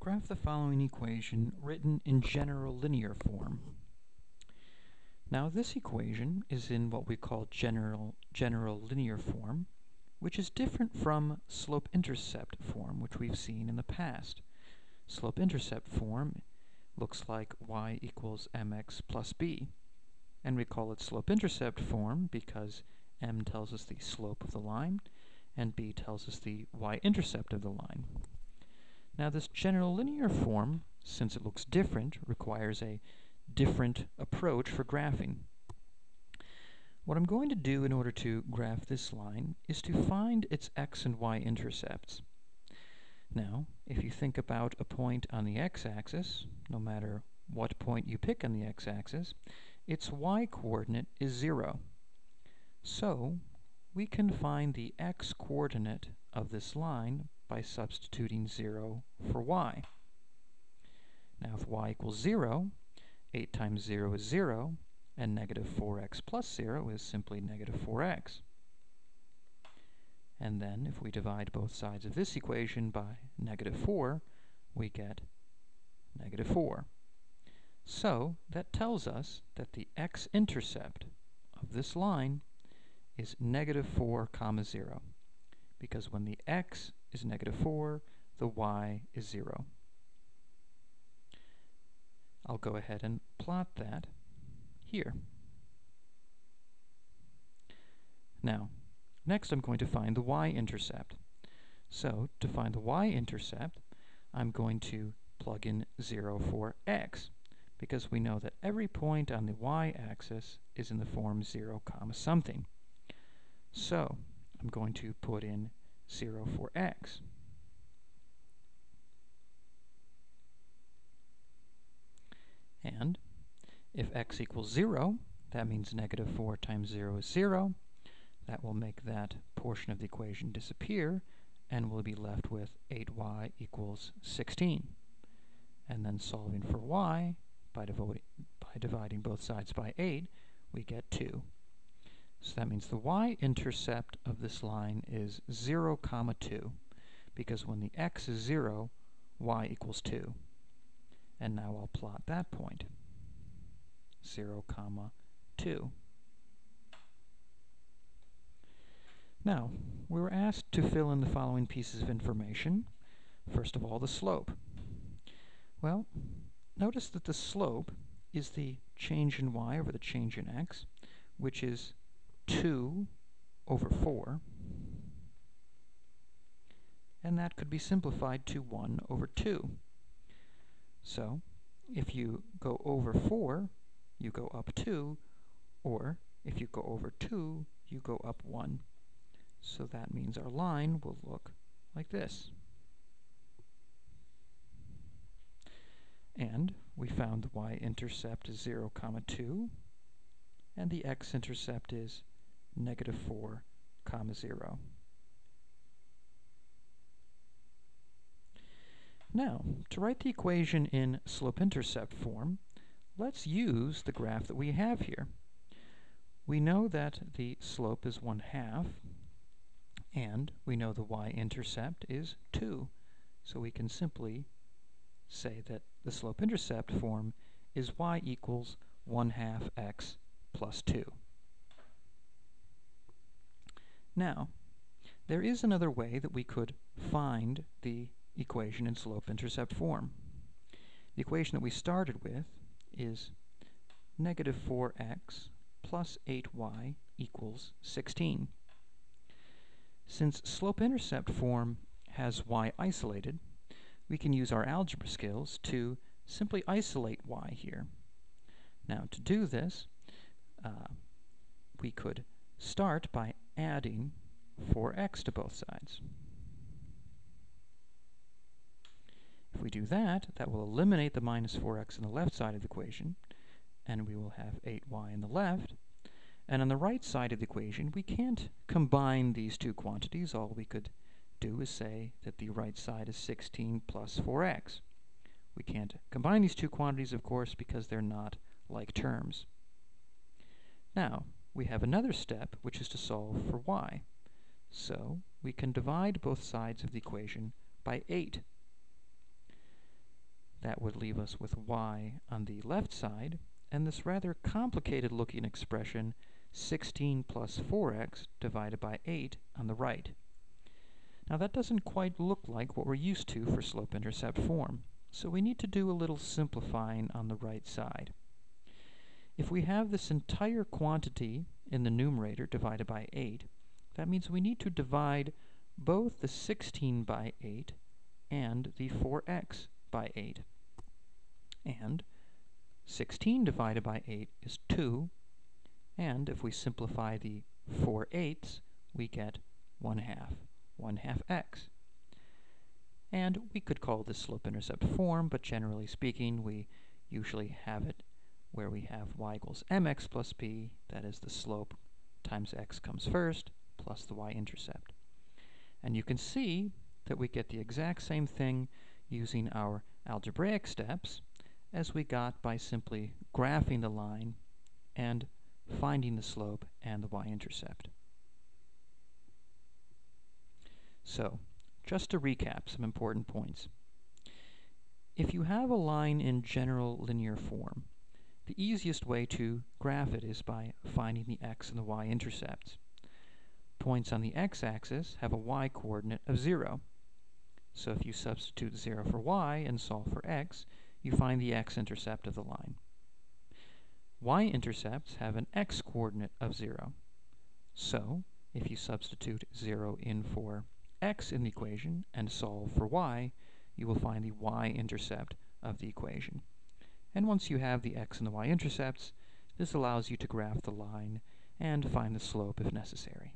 Graph the following equation written in general linear form. Now this equation is in what we call general linear form, which is different from slope-intercept form, which we've seen in the past. Slope-intercept form looks like y equals mx plus b, and we call it slope-intercept form because m tells us the slope of the line and b tells us the y-intercept of the line. Now this general linear form, since it looks different, requires a different approach for graphing. What I'm going to do in order to graph this line is to find its x and y intercepts. Now, if you think about a point on the x-axis, no matter what point you pick on the x-axis, its y-coordinate is 0. So, we can find the x-coordinate of this line by substituting 0 for y. Now if y equals 0, 8 times 0 is 0, and negative 4x plus 0 is simply negative 4x. And then if we divide both sides of this equation by negative 4, we get negative 4. So that tells us that the x-intercept of this line is negative 4, 0. Because when the x is negative 4, the y is 0. I'll go ahead and plot that here. Now, next I'm going to find the y-intercept. So, to find the y-intercept, I'm going to plug in 0 for x, because we know that every point on the y-axis is in the form 0, something. So, I'm going to put in 0 for x. And if x equals 0, that means negative 4 times 0 is 0. That will make that portion of the equation disappear, and we'll be left with 8y equals 16. And then solving for y, by dividing both sides by 8, we get 2. So that means the y-intercept of this line is 0, 2, because when the x is 0, y equals 2. And now I'll plot that point, 0, 2. Now, we were asked to fill in the following pieces of information. First of all, the slope. Well, notice that the slope is the change in y over the change in x, which is 2 over 4, and that could be simplified to 1 over 2. So, if you go over 4, you go up 2, or if you go over 2, you go up 1. So that means our line will look like this. And we found the y-intercept is 0, 2, and the x-intercept is negative 4, 0. Now, to write the equation in slope-intercept form, let's use the graph that we have here. We know that the slope is 1/2, and we know the y-intercept is 2. So we can simply say that the slope-intercept form is y equals 1/2 x plus 2. Now, there is another way that we could find the equation in slope-intercept form. The equation that we started with is negative 4x plus 8y equals 16. Since slope-intercept form has y isolated, we can use our algebra skills to simply isolate y here. Now, to do this, we could start by adding 4x to both sides. If we do that, that will eliminate the minus 4x on the left side of the equation, and we will have 8y on the left. And on the right side of the equation, we can't combine these two quantities. All we could do is say that the right side is 16 plus 4x. We can't combine these two quantities, of course, because they're not like terms. Now, we have another step, which is to solve for y. So we can divide both sides of the equation by 8. That would leave us with y on the left side, and this rather complicated looking expression 16 plus 4x divided by 8 on the right. Now that doesn't quite look like what we're used to for slope-intercept form, so we need to do a little simplifying on the right side. If we have this entire quantity in the numerator divided by 8, that means we need to divide both the 16 by 8 and the 4x by 8. And 16 divided by 8 is 2, and if we simplify the 4/8, we get 1/2 x. And we could call this slope-intercept form, but generally speaking, we usually have it where we have y equals mx plus b, that is the slope times x comes first, plus the y-intercept. And you can see that we get the exact same thing using our algebraic steps as we got by simply graphing the line and finding the slope and the y-intercept. So, just to recap some important points. If you have a line in general linear form, the easiest way to graph it is by finding the x and the y-intercepts. Points on the x-axis have a y-coordinate of 0. So if you substitute 0 for y and solve for x, you find the x-intercept of the line. Y-intercepts have an x-coordinate of 0. So if you substitute 0 in for x in the equation and solve for y, you will find the y-intercept of the equation. And once you have the x and the y-intercepts, this allows you to graph the line and find the slope if necessary.